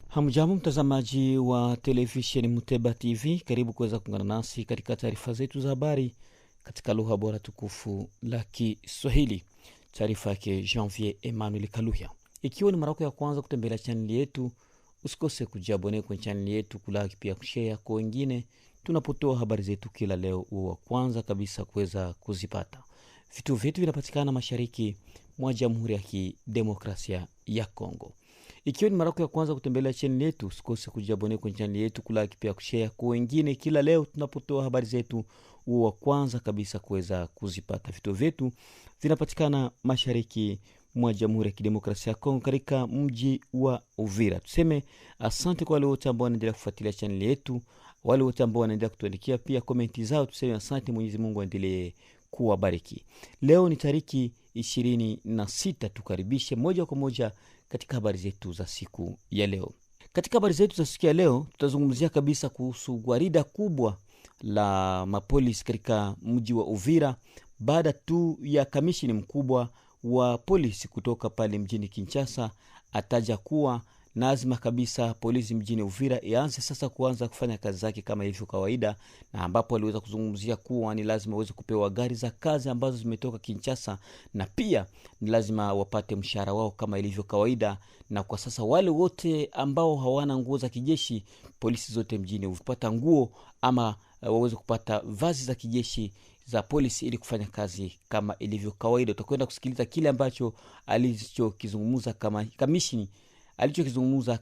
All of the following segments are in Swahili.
Hamjambo mtazamaji wa televisheni Muteba TV, karibu kuweza kuungana nasi katika taarifa zetu za habari katika lugha bora tukufu la Kiswahili. Taarifa yake Janvier Emmanuel Kaluya. Ikiwa ni mara yako ya kwanza kutembelea channel yetu, usikose kujiabone kwenye channel yetu, kulike pia kushare kwa wengine tunapotoa habari zetu kila leo, wa kwanza kabisa kuweza kuzipata. Vitu vyetu vinapatikana mashariki mwa Jamhuri ya Kidemokrasia ya Kongo. Ikiwa ni mara yako ya kwanza kutembelea channel yetu, usikose kujiabone kwenye channel yetu, kulike pia kushare kwa wengine kila leo tunapotoa habari zetu, wa kwanza kabisa kuweza kuzipata. Vitu vyetu vinapatikana mashariki mwa Jamhuri ya Kidemokrasia ya Kongo katika mji wa Uvira. Tuseme asante kwa wale wote ambao wanaendelea kufuatilia channel yetu, wale wote ambao wanaendelea kutuandikia pia komenti zao. Tuseme asante, Mwenyezi Mungu aendelee kuwabariki. Leo ni tariki 26, tukaribishe moja kwa moja katika habari zetu za siku ya leo. Katika habari zetu za siku ya leo tutazungumzia kabisa kuhusu gwarida kubwa la mapolisi katika mji wa Uvira baada tu ya kamishini mkubwa wa polisi kutoka pale mjini Kinshasa ataja kuwa lazima kabisa polisi mjini Uvira ianze sasa kuanza kufanya kazi zake kama ilivyo kawaida, na ambapo aliweza kuzungumzia kuwa ni lazima waweze kupewa gari za kazi ambazo zimetoka Kinshasa, na pia ni lazima wapate mshahara wao kama ilivyo kawaida. Na kwa sasa wale wote ambao hawana nguo za kijeshi, polisi zote mjini upata nguo ama waweze kupata vazi za kijeshi za polisi ili kufanya kazi kama ilivyo kawaida. Utakwenda kusikiliza kile ambacho alichokizungumza kama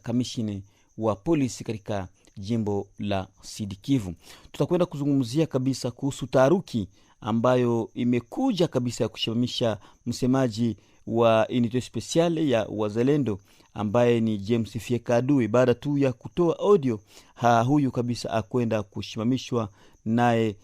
kamishini wa polisi katika jimbo la Sud Kivu. Tutakwenda kuzungumzia kabisa kuhusu taharuki ambayo imekuja kabisa ya kushimamisha msemaji wa unité spéciale ya Wazalendo ambaye ni James Fiekadui baada tu ya kutoa audio. Huyu kabisa akwenda kushimamishwa naye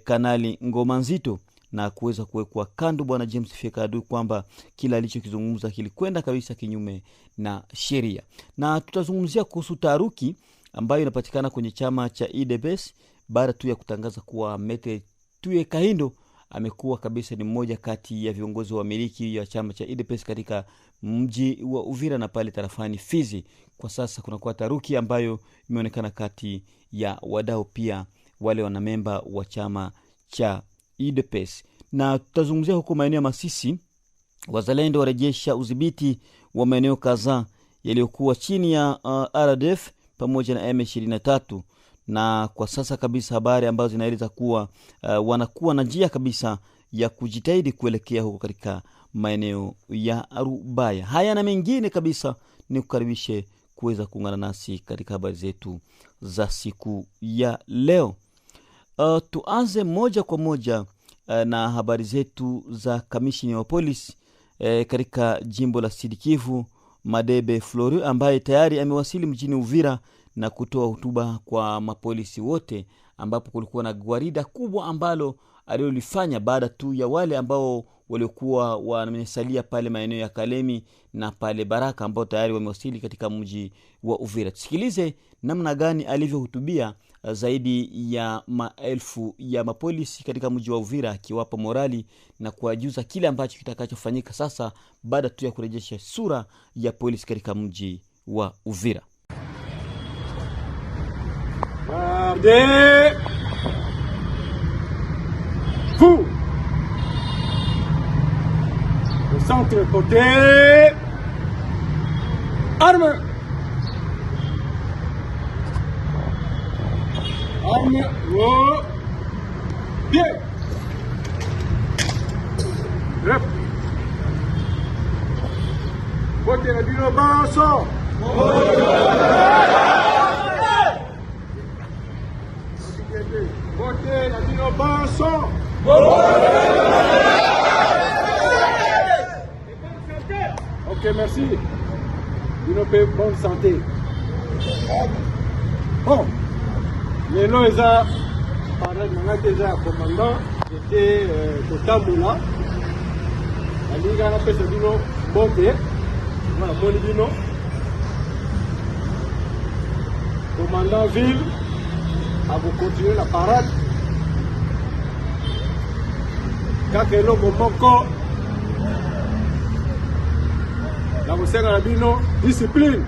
Kanali Ngoma Nzito na kuweza kuwekwa kando bwana James Fiekadui kwamba kila alichokizungumza kilikwenda kabisa kinyume na sheria. Na tutazungumzia kuhusu taharuki ambayo inapatikana kwenye chama cha UDPS baada tu ya kutangaza kuwa Mete Tuye Kahindo amekuwa kabisa ni mmoja kati ya viongozi wa miliki ya chama cha UDPS katika mji wa Uvira na pale tarafani Fizi. Kwa sasa kuna kwa taharuki ambayo imeonekana kati ya wadau pia wale wanamemba wa chama cha UDPS. Na tutazungumzia huko maeneo ya Masisi, Wazalendo warejesha udhibiti wa maeneo kadhaa yaliyokuwa chini ya RDF pamoja na M23, na kwa sasa kabisa habari ambazo zinaeleza kuwa wanakuwa na njia kabisa ya kujitahidi kuelekea huko katika maeneo ya Rubaya. Haya na mengine kabisa ni kukaribishe kuweza kuungana nasi katika habari zetu za siku ya leo. Tuanze moja kwa moja na habari zetu za kamishini wa polisi katika jimbo la Sud Kivu, Madebe Flori, ambaye tayari amewasili mjini Uvira na kutoa hotuba kwa mapolisi wote, ambapo kulikuwa na gwarida kubwa ambalo alilolifanya baada tu ya wale ambao waliokuwa wamesalia pale maeneo ya Kalemi na pale Baraka ambao tayari wamewasili katika mji wa Uvira. Tusikilize namna gani alivyohutubia zaidi ya maelfu ya mapolisi katika mji wa Uvira, akiwapa morali na kuwajuza kile ambacho kitakachofanyika sasa baada tu ya kurejesha sura ya polisi katika mji wa Uvira. Gardez vous le centre côté arme au pied. Rep. Vote la bino basso. Vote la bino basso. Ok, merci. Bino pe bonne santé. Bon. Lelo eza parade nanga déjà commandant était Totambola. Alinga na pesa bino bombe. Voilà, bon bino. Commandant ville a vous continuer la parade. Kakelo Momoko na kusenga na bino discipline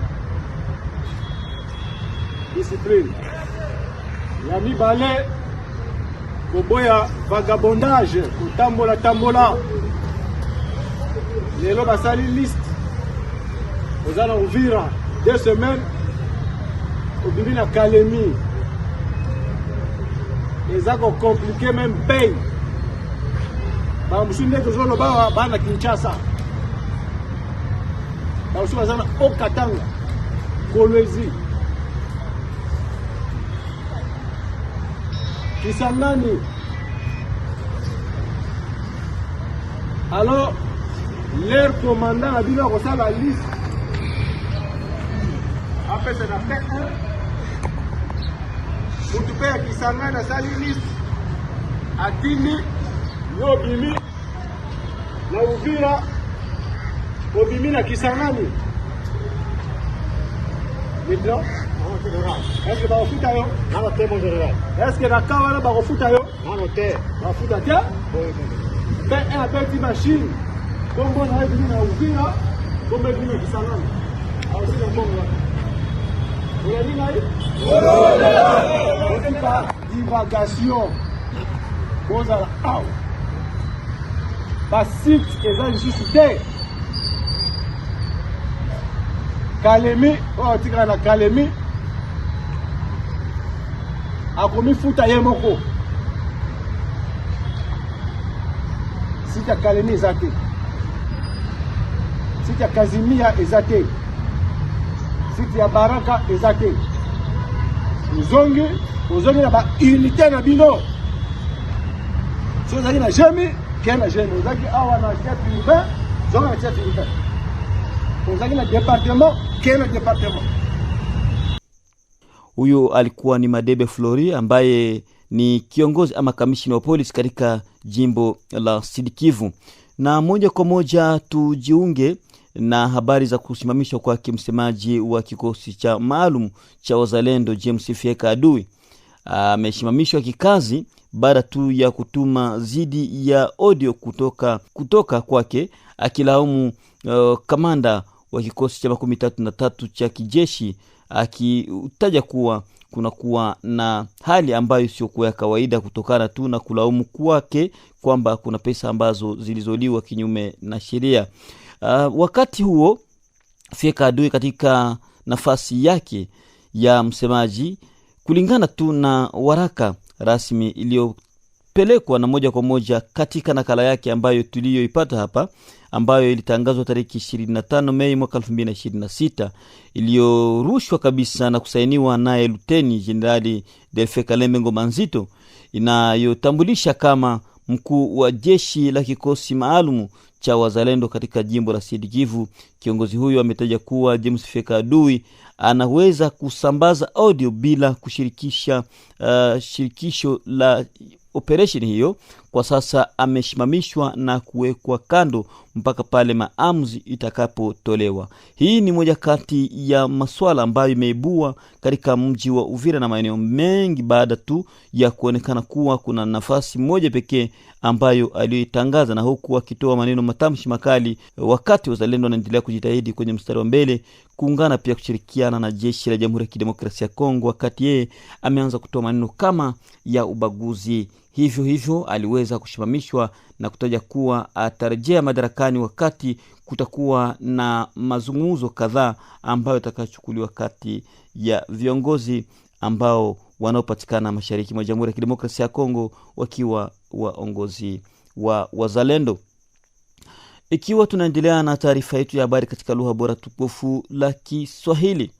ya mibale koboya vagabondage kotambola lelo basali liste oza na Uvira 2 semaines obimi na Kalemi eza compliqué même paye bamusu ndeko zoloba bana Kinshasa bamusu baza na Okatanga Kolwezi Kisangani. Alors leur commandant a dit là ça la liste après c'est la tête mutupe ya Kisangani na sali liste atini yo bimi na Uvira obimi na Kisangani maintenant est-ce que bafuta yo nano te mon général est-ce que na kawana bafuta yo nano te bafuta te ben un petit machine comme on a vu na Uvira comme on a vu Kisangani aussi na Congo on a dit là divagation bozala aw basite eza lisusu te Kalemi oyo tikala na Kalemi akomi futa ye moko site ya Kalemi eza te site ya Kazimia eza te site ya Baraka eza te ozongi na baunité na bino so ozali na jemi ke na jemi ozaki awa na chef urbain zonga na chef urbain ozali na département ke na département. Huyo alikuwa ni Madebe Flori ambaye ni kiongozi ama kamishina wa polisi katika jimbo la Sud Kivu. Na moja kwa moja tujiunge na habari za kusimamishwa kwa msemaji wa kikosi cha maalum cha wazalendo James Fieka Adui. Amesimamishwa kikazi baada tu ya kutuma zidi ya audio kutoka kwake akilaumu kamanda wa kikosi cha 33 cha kijeshi akitaja kuwa kuna kuwa na hali ambayo sio kwa kawaida kutokana tu na kulaumu kwake kwamba kuna pesa ambazo zilizoliwa kinyume na sheria. Wakati huo Fieka Adui katika nafasi yake ya msemaji kulingana tu na waraka rasmi iliyopelekwa na moja kwa moja katika nakala yake ambayo tuliyoipata hapa ambayo ilitangazwa tarehe 25 Mei mwaka 2026 iliyorushwa kabisa na kusainiwa naye Luteni Jenerali Delfe Kalembe Ngoma Nzito inayotambulisha kama mkuu wa jeshi la kikosi maalum cha wazalendo katika jimbo la Sud Kivu. Kiongozi huyo ametaja kuwa James Fieka Adui anaweza kusambaza audio bila kushirikisha shirikisho la operation hiyo. Kwa sasa ameshimamishwa na kuwekwa kando mpaka pale maamuzi itakapotolewa. Hii ni moja kati ya masuala ambayo imeibua katika mji wa Uvira na maeneo mengi baada tu ya kuonekana kuwa kuna nafasi moja pekee ambayo aliyoitangaza, na huku akitoa maneno matamshi makali wakati wazalendo wanaendelea kujitahidi kwenye mstari wa mbele kuungana pia kushirikiana na jeshi la Jamhuri ya Kidemokrasia ya Kongo, wakati yeye ameanza kutoa maneno kama ya ubaguzi. Hivyo aliweza kushimamishwa na kutaja kuwa atarejea madarakani wakati kutakuwa na mazungumzo kadhaa ambayo yatakayochukuliwa kati ya viongozi ambao wanaopatikana mashariki mwa Jamhuri ya Kidemokrasia ya Kongo wakiwa waongozi wa wazalendo. Ikiwa tunaendelea na taarifa yetu ya habari katika lugha bora tukufu la Kiswahili,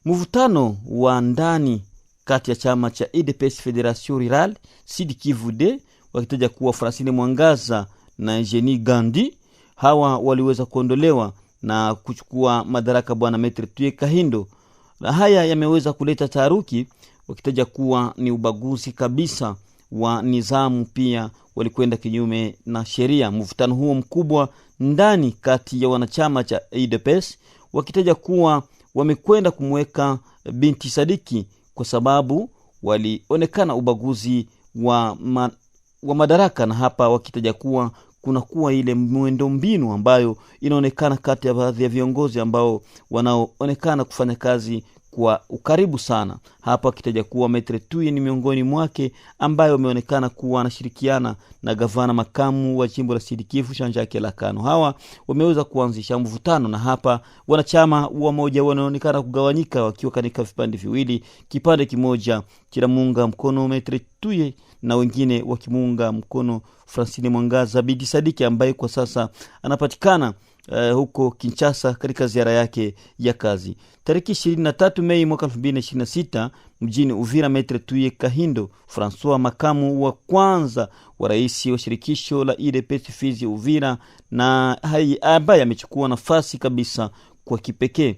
mvutano wa ndani kati ya chama cha UDPS Federation Rurale Sud Kivu D wakitaja kuwa Francine Mwangaza na Jenny Gandhi hawa waliweza kuondolewa na kuchukua madaraka bwana Maitre Tuye Kahindo. Na haya yameweza kuleta taharuki wakitaja kuwa ni ubaguzi kabisa wa nizamu, pia walikwenda kinyume na sheria. Mvutano huo mkubwa ndani kati ya wanachama cha UDPS wakitaja kuwa wamekwenda kumweka binti Sadiki kwa sababu walionekana ubaguzi wa madaraka, na hapa wakitaja kuwa kuna kuwa ile mwendo mbinu ambayo inaonekana kati ya baadhi ya viongozi ambao wanaoonekana kufanya kazi kwa ukaribu sana. Hapa kitaja kuwa Maitre Tuye ni miongoni mwake, ambayo ameonekana kuwa anashirikiana na gavana makamu wa jimbo la Sud Kivu Jean-Jacques Elakano. Hawa wameweza kuanzisha mvutano, na hapa wanachama wa moja wanaonekana kugawanyika wakiwa katika vipande viwili. Kipande kimoja kinamuunga mkono Maitre Tuye na wengine wakimuunga mkono Francine Mwangaza Bidi Sadiki, ambaye kwa sasa anapatikana huko Kinshasa katika ziara yake ya kazi. Tariki 23 Mei mwaka 2026 mjini Uvira, Maitre Tuye Kahindo François, makamu wa kwanza wa rais wa shirikisho la UDPS Fizi Uvira, na ambaye amechukua nafasi kabisa kwa kipekee,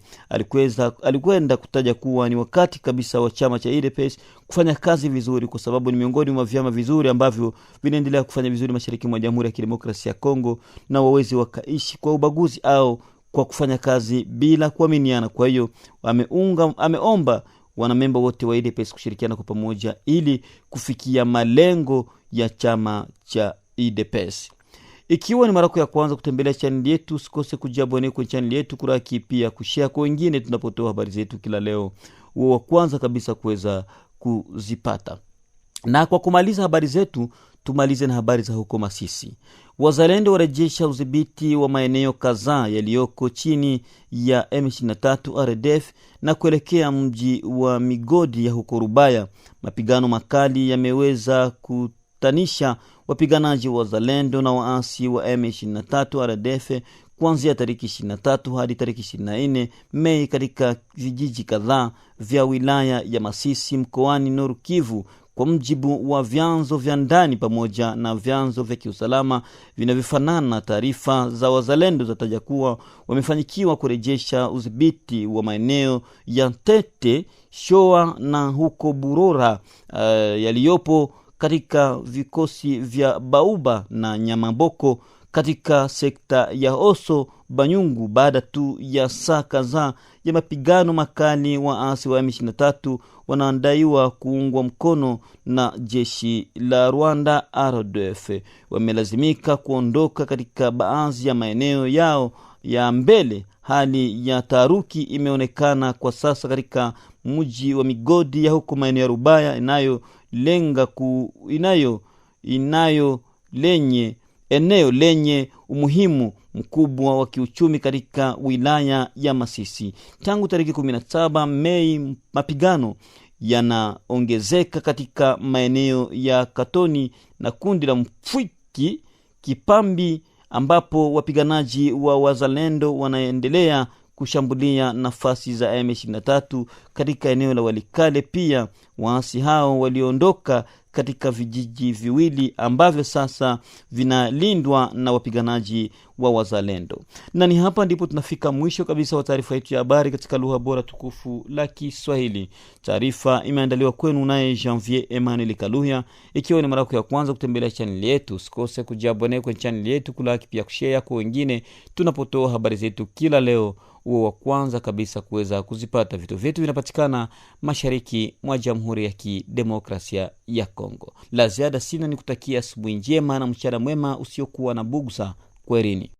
alikwenda kutaja kuwa ni wakati kabisa wa chama cha UDPS kufanya kazi vizuri, kwa sababu ni miongoni mwa vyama vizuri ambavyo vinaendelea kufanya vizuri mashariki mwa Jamhuri ya Kidemokrasia ya Kongo, na wawezi wakaishi kwa ubaguzi au kwa kufanya kazi bila kuaminiana. Kwa hiyo ameomba wanamemba wote wa UDPS kushirikiana kwa pamoja ili kufikia malengo ya chama cha UDPS. Ikiwa ni mara ya kwanza kutembelea channel yetu, usikose kujabone kwa channel yetu, kuraki pia kushare kwa wengine tunapotoa habari zetu kila leo, uwe wa kwanza kabisa kuweza kuzipata. Na kwa kumaliza habari zetu, tumalize na habari za huko Masisi. Wazalendo warejesha udhibiti wa maeneo kadhaa yaliyoko chini ya M23 RDF na kuelekea mji wa Migodi ya huko Rubaya. Mapigano makali yameweza kutanisha wapiganaji wa Wazalendo na waasi wa M23 RDF kuanzia tariki 23 hadi tariki 24 Mei katika vijiji kadhaa vya wilaya ya Masisi mkoani Nord Kivu. Kwa mjibu wa vyanzo vya ndani pamoja na vyanzo vya kiusalama vinavyofanana na taarifa za Wazalendo, zataja kuwa wamefanikiwa kurejesha udhibiti wa maeneo ya Tete, Shoa na huko Burora yaliyopo katika vikosi vya Bauba na Nyamaboko katika sekta ya Oso Banyungu, baada tu ya saa kadhaa ya mapigano makali. Waasi wa M23 wanaandaiwa kuungwa mkono na jeshi la Rwanda RDF wamelazimika kuondoka katika baadhi ya maeneo yao ya mbele. Hali ya taharuki imeonekana kwa sasa katika mji wa Migodi ya huko maeneo ya Rubaya eneo lenye umuhimu mkubwa wa kiuchumi katika wilaya ya Masisi. Tangu tariki 17 Mei mapigano yanaongezeka katika maeneo ya Katoni na kundi la Mfwiki Kipambi, ambapo wapiganaji wa Wazalendo wanaendelea kushambulia nafasi za M23 katika eneo la Walikale. Pia waasi hao waliondoka katika vijiji viwili ambavyo sasa vinalindwa na wapiganaji wa Wazalendo. Na ni hapa ndipo tunafika mwisho kabisa wa taarifa yetu ya habari katika lugha bora tukufu la Kiswahili. Taarifa imeandaliwa kwenu naye Janvier Emmanuel Kaluya. Ikiwa ni mara yako ya kwanza kutembelea channel yetu, usikose kujiabone kwenye channel yetu, kulaki pia kushare kwa wengine tunapotoa habari zetu kila leo, uwe wa kwanza kabisa kuweza kuzipata. Vitu vyetu vinapatikana mashariki mwa Jamhuri ya Kidemokrasia ya Kongo. La ziada sina, ni kutakia asubuhi njema na mchana mwema usiokuwa na bugza. Kwerini.